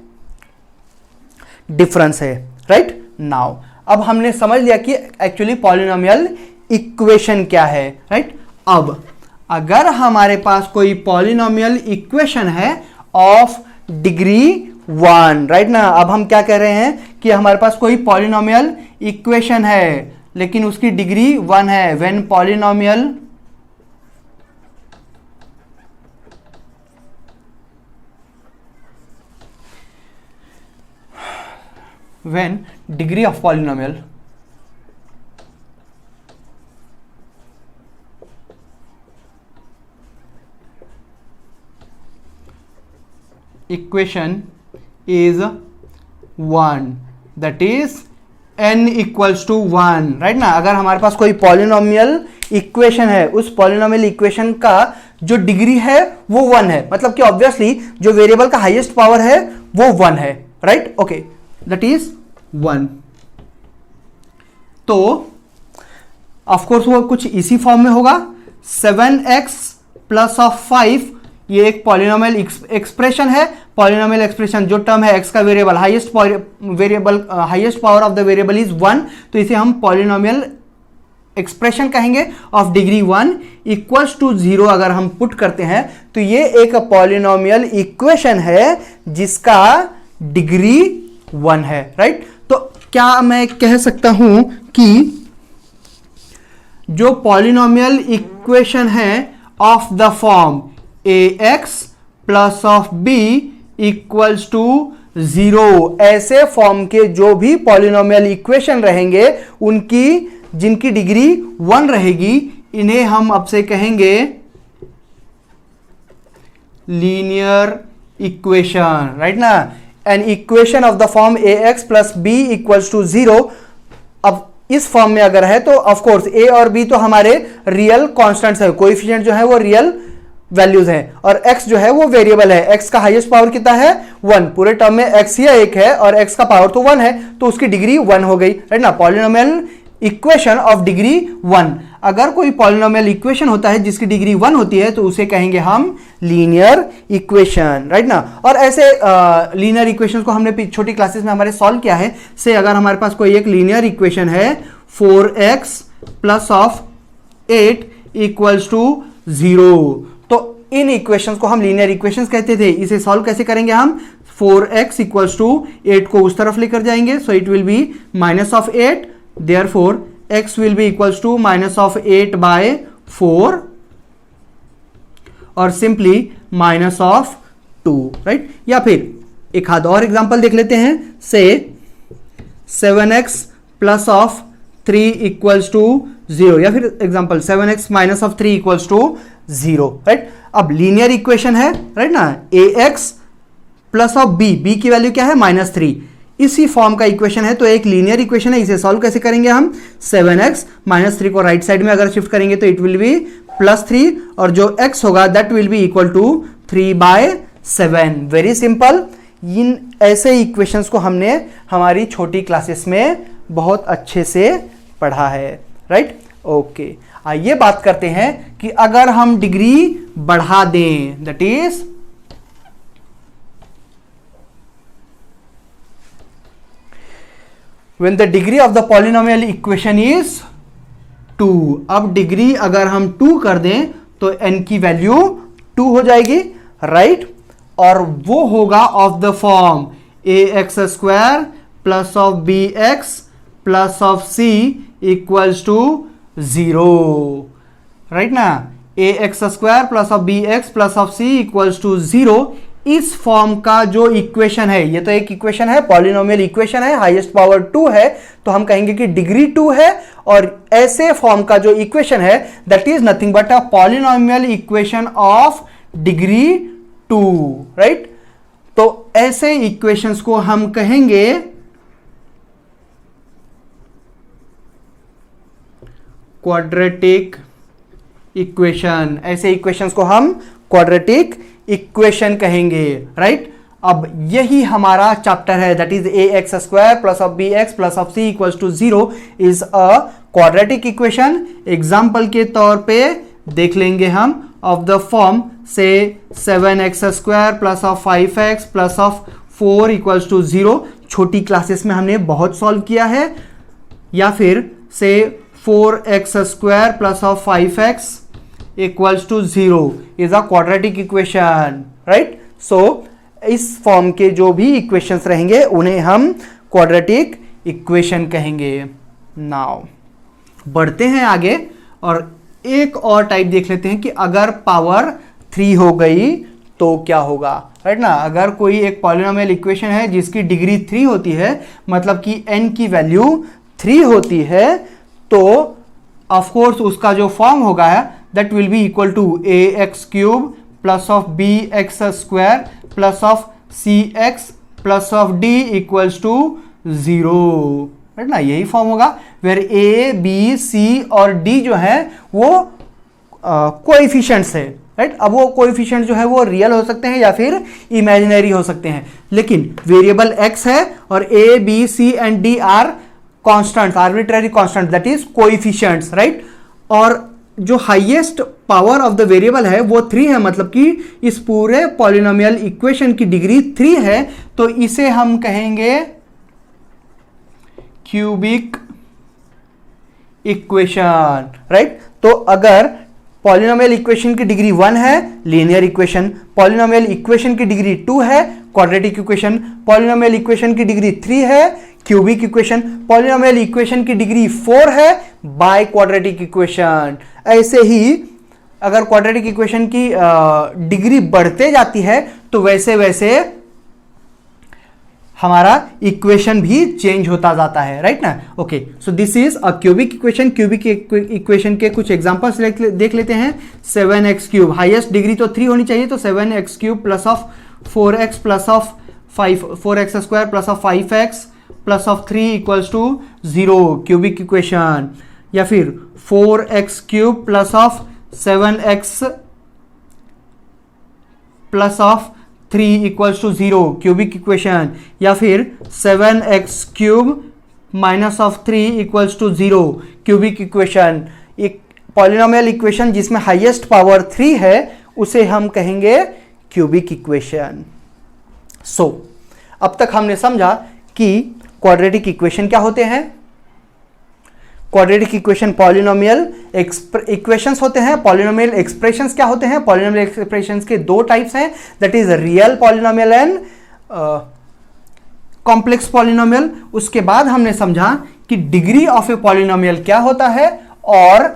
[SPEAKER 1] डिफरेंस है, राइट। नाउ अब हमने समझ लिया कि एक्चुअली पॉलिनोमियल इक्वेशन क्या है, राइट। अब अगर हमारे पास कोई पॉलिनोमियल इक्वेशन है ऑफ डिग्री 1, राइट ना। अब हम क्या कह रहे हैं कि हमारे पास कोई पॉलिनोमियल इक्वेशन है लेकिन उसकी डिग्री 1 है, when polynomial when degree of polynomial equation is 1, that is n equals to 1, right ना। अगर हमारे पास कोई पॉलिनोमियल इक्वेशन है, उस पॉलिनोमियल इक्वेशन का जो डिग्री है वो 1 है, मतलब कि ऑब्वियसली जो वेरिएबल का हाईएस्ट पावर है वो 1 है, राइट। Okay, that is 1। तो ऑफकोर्स वो कुछ इसी फॉर्म में होगा, 7x प्लस ऑफ 5, ये एक पॉलिनोमियल एक्सप्रेशन है। पॉलिनोमियल एक्सप्रेशन जो टर्म है x का variable, highest power of the variable is 1, तो इसे हम पॉलिनोमियल एक्सप्रेशन कहेंगे ऑफ डिग्री 1 इक्वल्स टू 0। अगर हम पुट करते हैं तो ये एक पॉलिनोमियल इक्वेशन है जिसका डिग्री 1 है, राइट। तो क्या मैं कह सकता हूं कि जो पॉलिनोमियल इक्वेशन है of the form ax plus of b equals to 0, ऐसे फॉर्म के जो भी पॉलिनोमियल इक्वेशन रहेंगे उनकी जिनकी डिग्री 1 रहेगी, इन्हें हम अब से कहेंगे लीनियर इक्वेशन, राइट ना। An equation of the form ax plus b equals to 0। अब इस फॉर्म में अगर है तो ऑफ कोर्स a और b तो हमारे रियल कांस्टेंट्स है, कोएफिशिएंट जो है वो रियल वैल्यूज हैं, और x जो है वो वेरिएबल है। x का हाईएस्ट पावर कितना है 1, पूरे टर्म में x ही एक है और x का पावर तो 1 है, तो उसकी डिग्री 1 हो गई, राइट ना। पॉलिनोमियल इक्वेशन ऑफ डिग्री 1, अगर कोई पॉलिनोमियल इक्वेशन होता है जिसकी डिग्री 1 होती है तो उसे कहेंगे हम लीनियर इक्वेशन, राइट ना। और ऐसे लीनियर इक्वेशन को हमने छोटी क्लासेस में हमारे सॉल्व किया है। से अगर हमारे पास कोई एक लीनियर इक्वेशन है 4x plus of 8 equals to 0, तो इन इक्वेशंस को हम लीनियर इक्वेशंस कहते थे। इसे सॉल्व कैसे करेंगे हम, 4x इक्वल्स टू 8 को उस तरफ लेकर जाएंगे, so it will be minus of 8, therefore x will be equals to minus of 8 by 4 और simply minus of 2, right। या फिर एक हाथ और एग्जांपल देख लेते हैं, से 7x plus of 3 equals to 0, या फिर example 7x minus of 3 equals to 0, right. अब लीनियर इक्वेशन है, राइट ना, ax प्लस ऑफ b की वैल्यू क्या है -3, इसी फॉर्म का इक्वेशन है, तो एक लीनियर इक्वेशन है। इसे सॉल्व कैसे करेंगे हम, 7x -3 को राइट साइड में अगर शिफ्ट करेंगे तो इट विल बी +3 और जो x होगा that will be equal to 3/7। Very simple. इन ऐसे इक्वेशंस को हमने हमारी छोटी क्लासेस में बहुत अच्छे से पढ़ा है, राइट। ओके, आइए बात करते हैं कि अगर हम डिग्री बढ़ा दें, that is when the degree of the polynomial equation is 2। अब डिग्री अगर हम 2 कर दें तो n की वैल्यू 2 हो जाएगी, राइट। और वो होगा of the form ax square plus of bx plus of c equals to 0, right ना। ax square plus of bx plus of c equals to 0, इस फॉर्म का जो इक्वेशन है, ये तो एक इक्वेशन है, पॉलिनोमियल इक्वेशन है, हाईएस्ट पावर 2 है, तो हम कहेंगे कि डिग्री 2 है। और ऐसे फॉर्म का जो इक्वेशन है that is nothing but a polynomial equation of degree 2, right. तो ऐसे इक्वेशंस को हम कहेंगे क्वाड्रेटिक इक्वेशन। ऐसे इक्वेशंस को हम क्वाड्रेटिक इक्वेशन कहेंगे, राइट। अब यही हमारा चैप्टर है, that is ax square plus of bx plus of c equals to 0 is a quadratic equation. Example के तौर पे देख लेंगे हम ऑफ द फॉर्म से 7x square plus of 5x plus of 4 equals to 0, छोटी क्लासेस में हमने बहुत सॉल्व किया है। या फिर से 4x square plus of 5x equals to 0 is a quadratic equation, right. So इस फॉर्म के जो भी इक्वेशंस रहेंगे उन्हें हम क्वाड्रेटिक इक्वेशन कहेंगे। नाउ बढ़ते हैं आगे और एक और टाइप देख लेते हैं कि अगर पावर 3 हो गई तो क्या होगा, राइट ना। अगर कोई एक पॉलिनोमियल इक्वेशन है जिसकी डिग्री 3 होती है, मतलब कि n की वैल्यू 3 होती है, तो ऑफ कोर्स उसका जो फॉर्म होगा that will be equal to ax cube plus of bx square plus of cx plus of d equals to 0, right ना, यही फॉर्म होगा वेर ए बी सी और डी जो है वो कोएफिशिएंट्स है, राइट। अब वो कोएफिशिएंट जो है वो रियल हो सकते हैं या फिर इमेजिनरी हो सकते हैं, लेकिन वेरिएबल x है और a b c and d are constants, arbitrary constant, that is coefficients, right. और जो highest power of the variable है वो 3 है, मतलब कि इस पूरे पॉलिनोमियल इक्वेशन की डिग्री 3 है, तो इसे हम कहेंगे क्यूबिक इक्वेशन, राइट। तो अगर पॉलिनोमियल इक्वेशन की डिग्री 1 है लीनियर इक्वेशन, पॉलिनोमियल इक्वेशन की डिग्री 2 है क्वाड्रेटिक इक्वेशन, पॉलिनोमियल इक्वेशन की डिग्री 3 है क्यूबिक इक्वेशन, पॉलिनोमियल इक्वेशन की डिग्री 4 है बाय क्वाड्रेटिक इक्वेशन। ऐसे ही अगर क्वाड्रेटिक इक्वेशन की डिग्री बढ़ते जाती है तो वैसे वैसे हमारा इक्वेशन भी चेंज होता जाता है, राइट ना। Okay, so this is a cubic equation. Cubic equation के कुछ एग्जांपल्स देख लेते हैं। 7x क्यूब, हाईएस्ट डिग्री तो 3 होनी चाहिए, तो 7x cube plus of 4x plus of 4x square plus of 5x plus of 3 equals to 0, cubic equation. या फिर 4x cube plus of 7x plus of 3 equals to 0, cubic equation. या फिर 7x cube minus of 3 equals to 0, cubic equation. एक polynomial equation जिसमें highest power 3 है उसे हम कहेंगे क्यूबिक इक्वेशन। सो अब तक हमने समझा कि क्वाड्रेटिक इक्वेशन क्या होते हैं। क्वाड्रेटिक इक्वेशन पॉलिनोमियल इक्वेशंस होते हैं। पॉलिनोमियल एक्सप्रेशंस क्या होते हैं? पॉलिनोमियल एक्सप्रेशंस के 2 टाइप्स हैं, that is real polynomial and complex polynomial. उसके बाद हमने समझा कि डिग्री ऑफ ए पॉलिनोमियल क्या होता है और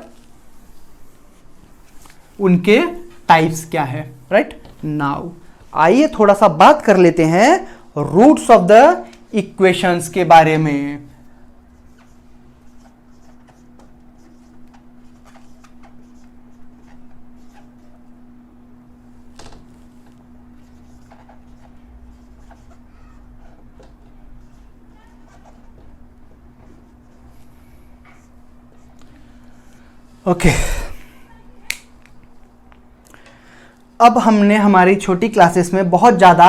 [SPEAKER 1] उनके टाइप्स क्या है, राइट। नाउ आइए थोड़ा सा बात कर लेते हैं रूट्स ऑफ द इक्वेशंस के बारे में। ओके, अब हमने हमारी छोटी क्लासेस में बहुत ज़्यादा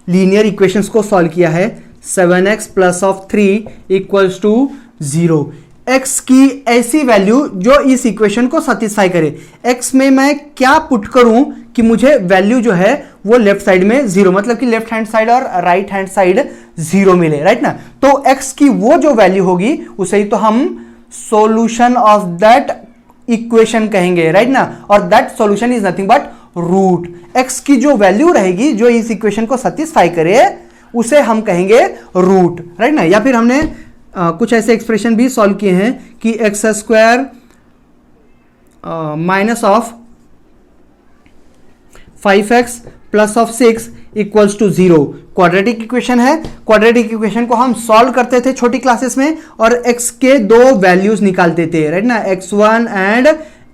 [SPEAKER 1] लीनियर इक्वेशंस को सॉल्व किया है। 7x plus of 3 equals to 0, x की ऐसी वैल्यू जो इस इक्वेशन को सेटिस्फाई करे। x में मैं क्या पुट करूं कि मुझे वैल्यू जो है वो लेफ्ट साइड में 0, मतलब कि लेफ्ट हैंड साइड और राइट हैंड साइड 0 मिले, राइट ना। तो x की वो जो वैल्यू होगी उसे ही तो हम सॉल्यूशन ऑफ दैट इक्वेशन कहेंगे, राइट ना। और that solution is nothing but root. x की जो वैल्यू रहेगी जो इस इक्वेशन को सेटिस्फाई करे उसे हम कहेंगे रूट, राइट ना। या फिर हमने कुछ ऐसे एक्सप्रेशन भी सॉल्व किए हैं कि x square minus of 5x plus of 6 equals to 0, quadratic equation है। क्वाड्रेटिक इक्वेशन को हम सॉल्व करते थे छोटी क्लासेस में और x के 2 वैल्यूज निकालते थे, राइट ना, x1 एंड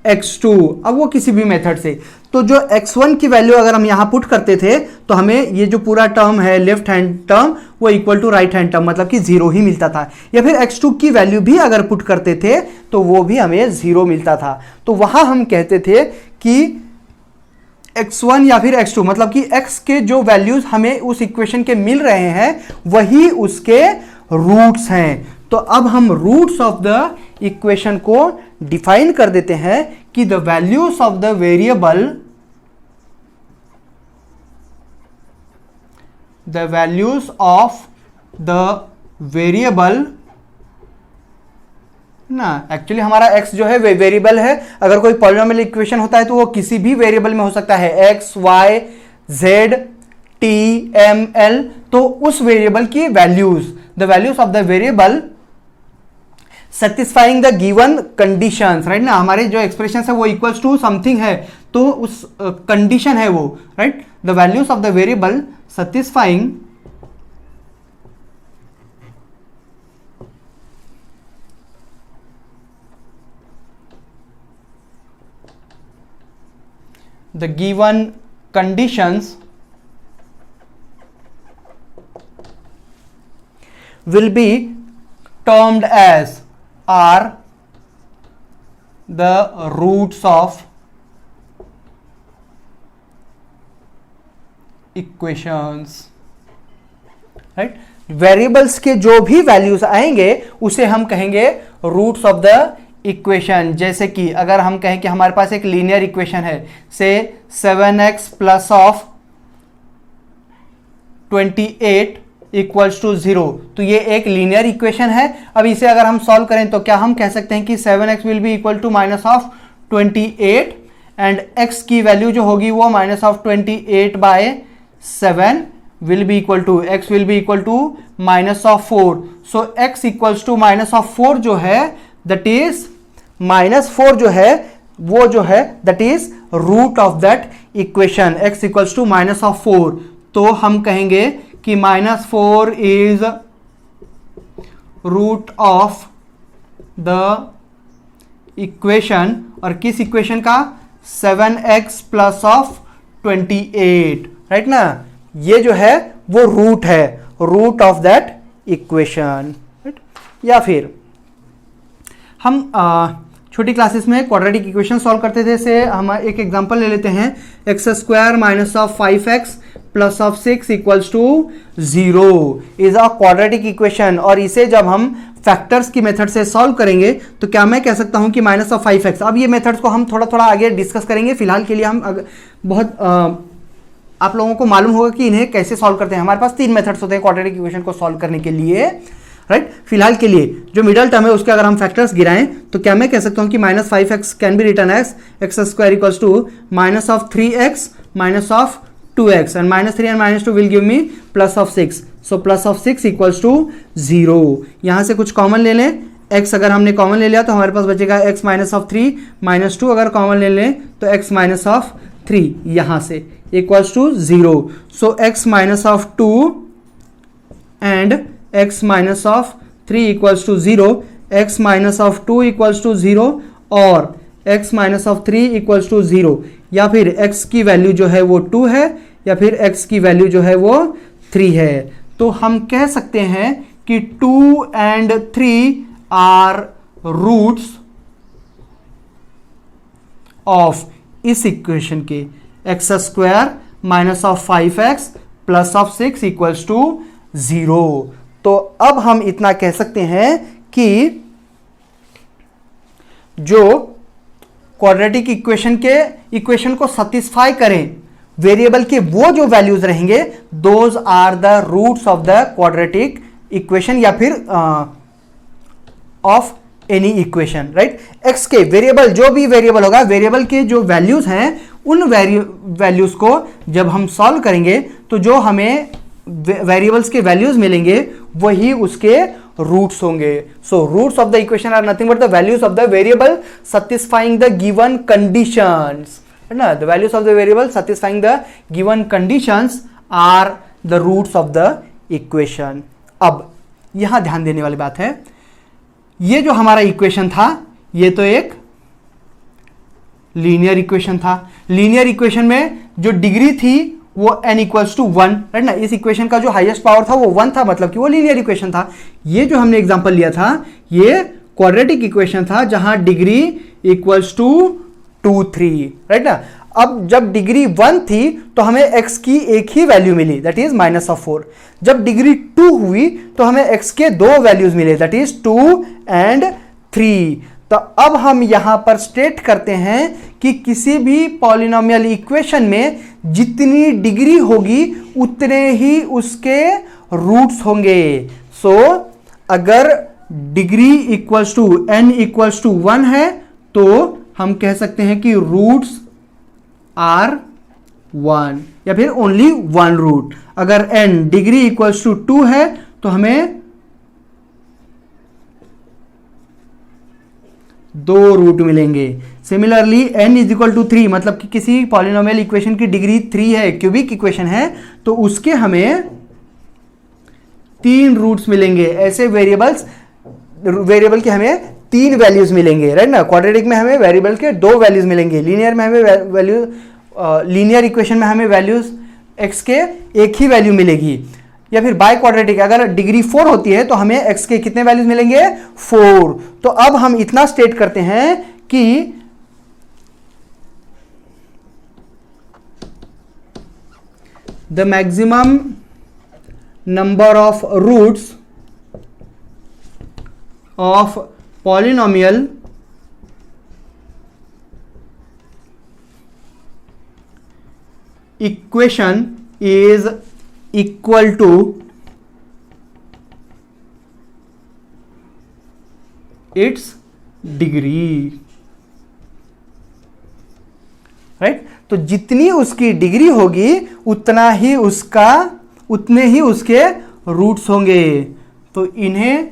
[SPEAKER 1] x2। अब वो किसी भी मेथड से, तो जो x1 की वैल्यू अगर हम यहां पुट करते थे तो हमें ये जो पूरा टर्म है लेफ्ट हैंड टर्म वो equal to right hand term, मतलब कि 0 ही मिलता था। या फिर x2 की वैल्यू भी अगर पुट करते थे तो वो भी हमें 0 मिलता था। तो वहां हम कहते थे कि x1 या फिर x2, मतलब कि x के जो वैल्यूज हमें उस इक्वेशन के मिल रहे हैं वही उसके रूट्स हैं। तो अब हम रूट्स ऑफ द इक्वेशन को डिफाइन कर देते हैं कि the values of the variable, the values of the variable ना, एक्चुअली हमारा x जो है वेरिएबल है। अगर कोई पॉलिनोमियल इक्वेशन होता है तो वो किसी भी वेरिएबल में हो सकता है, x, y, z, t, m, l। तो उस वेरिएबल की values, the values of the variable satisfying the given conditions, right ना। हमारे जो एक्सप्रेशन है वो इक्वल्स टू समथिंग है, तो उस कंडीशन है वो, right. The values of the variable satisfying the given conditions will be termed as are the roots of equations, right. Variables के जो भी वैल्यूज आएंगे उसे हम कहेंगे रूट्स ऑफ द इक्वेशन। जैसे कि अगर हम कहें कि हमारे पास एक लीनियर इक्वेशन है, से 7x plus of 28 equals to 0, तो ये एक लीनियर इक्वेशन है। अब इसे अगर हम सॉल्व करें तो क्या हम कह सकते हैं कि 7x will be equal to minus of 28 and x की वैल्यू जो होगी वो minus of 28 by 7 will be equal to x will be equal to minus of 4. So x equals to minus of 4 जो है that is minus 4 जो है वो जो है that is root of that equation x equals to minus of 4. तो हम कहेंगे कि minus 4 is root of the equation, और किस इक्वेशन का? 7x plus of 28, राइट ना। ये जो है वो रूट है, root of that equation, right. या फिर हम छोटी क्लासेस में क्वाड्रेटिक इक्वेशन सॉल्व करते थे। से हम एक एग्जांपल ले लेते हैं, x square minus of 5x plus of 6 equals to 0 is a quadratic equation. और इसे जब हम फैक्टर्स की मेथड से सॉल्व करेंगे तो क्या मैं कह सकता हूं कि माइनस ऑफ 5x। अब ये मेथड्स को हम थोड़ा थोड़ा आगे डिस्कस करेंगे। फिलहाल के लिए हम बहुत आप लोगों को मालूम होगा कि इन्हें कैसे सॉल्व करते हैं। हमारे पास 3 मेथड्स होते हैं क्वाड्रेटिक इक्वेशन को सॉल्व करने के लिए, राइट। फिलहाल के लिए जो मिडल टर्म है उसके अगर हम फैक्टर्स गिराएं तो क्या मैं कह सकता हूं कि minus 5x can be written as x square equals to minus of 3x minus of 2x and minus 3 and minus 2 will give me plus of 6। So plus of 6 equals to 0। यहां से कुछ कॉमन ले लें, x अगर हमने common ले लिया तो हमारे पास बचेगा x माइनस ऑफ 3 माइनस 2 अगर कॉमन ले लें तो x माइनस ऑफ 3 यहां से equals to 0। So x minus of 2 and x minus of 3 equals to 0, x minus of 2 equals to 0 और x minus of 3 equals to 0। या फिर x की वैल्यू जो है वो 2 है या फिर x की वैल्यू जो है वो 3 है। तो हम कह सकते हैं कि 2 एंड 3 आर रूट्स ऑफ इस इक्वेशन के x square minus of 5x plus of 6 equals to 0। तो अब हम इतना कह सकते हैं कि जो क्वाड्रेटिक इक्वेशन को सैटिस्फाई करें, वेरिएबल के वो जो वैल्यूज रहेंगे those are the roots of the quadratic equation या फिर of any equation, right. X के वेरिएबल जो भी वेरिएबल होगा, वेरिएबल के जो वैल्यूज हैं उन वैल्यूज को जब हम सॉल्व करेंगे तो जो हमें वेरिएबल्स के वैल्यूज मिलेंगे वही उसके रूट्स होंगे। So roots of the equation are nothing but the values of the variable satisfying the given conditions, है ना। The values of the variable satisfying the given conditions are the roots of the equation. अब यहां ध्यान देने वाली बात है, ये जो हमारा इक्वेशन था ये तो एक लीनियर इक्वेशन था। लीनियर इक्वेशन में जो डिग्री थी वो n इक्वल्स टू 1, राइट ना। इस इक्वेशन का जो हाईएस्ट पावर था वो 1 था, मतलब कि वो लीनियर इक्वेशन था। ये जो हमने एग्जांपल लिया था ये क्वाड्रेटिक इक्वेशन था जहां डिग्री इक्वल्स टू 2 3, राइट ना। अब जब डिग्री 1 थी तो हमें x की एक ही वैल्यू मिली दैट इज माइनस ऑफ 4। जब डिग्री 2 हुई तो हमें x के 2 वैल्यूज मिले दैट इज 2 एंड 3। तो अब हम यहां पर स्टेट करते हैं कि किसी भी पॉलिनोमियल इक्वेशन में जितनी डिग्री होगी उतने ही उसके रूट्स होंगे। सो अगर degree equals to n equals to 1 है तो हम कह सकते हैं कि रूट्स आर 1 या फिर ओनली 1 रूट। अगर n डिग्री इक्वल्स टू 2 है तो हमें 2 रूट मिलेंगे। Similarly n is equal to 3, मतलब कि किसी पॉलिनोमियल इक्वेशन की डिग्री 3 है, क्यूबिक इक्वेशन है, तो उसके हमें 3 रूट्स मिलेंगे। ऐसे वेरिएबल के हमें 3 वैल्यूज मिलेंगे, राइट ना। क्वाड्रेटिक में हमें वेरिएबल के 2 वैल्यूज मिलेंगे, लीनियर में हमें लीनियर इक्वेशन में हमें वैल्यूज x के एक ही वैल्यू मिलेगी। या फिर बाय क्वाड्रेटिक अगर डिग्री 4 होती है तो हमें x के कितने वैल्यूज मिलेंगे 4। तो अब हम इतना स्टेट करते हैं कि the maximum number of roots of polynomial equation is equal to its degree, right. तो जितनी उसकी डिग्री होगी उतना ही उतने ही उसके रूट्स होंगे। तो इन्हें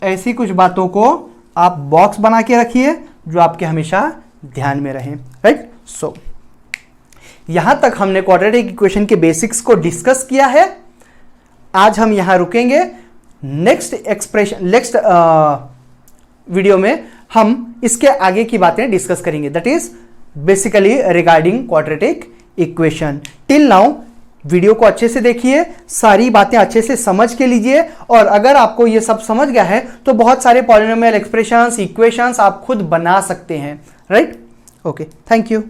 [SPEAKER 1] ऐसी कुछ बातों को आप बॉक्स बना के रखिए जो आपके हमेशा ध्यान में रहें, राइट। सो यहां तक हमने क्वाड्रेटिक इक्वेशन के बेसिक्स को डिस्कस किया है। आज हम यहां रुकेंगे। नेक्स्ट वीडियो में हम इसके आगे की बातें डिस्कस करेंगे, that is basically regarding quadratic equation. Till now video को अच्छे से देखिए, सारी बातें अच्छे से समझ के लीजिए, और अगर आपको ये सब समझ गया है तो बहुत सारे पॉलिनोमियल एक्सप्रेशंस, इक्वेशंस आप खुद बना सकते हैं, राइट। Okay, thank you.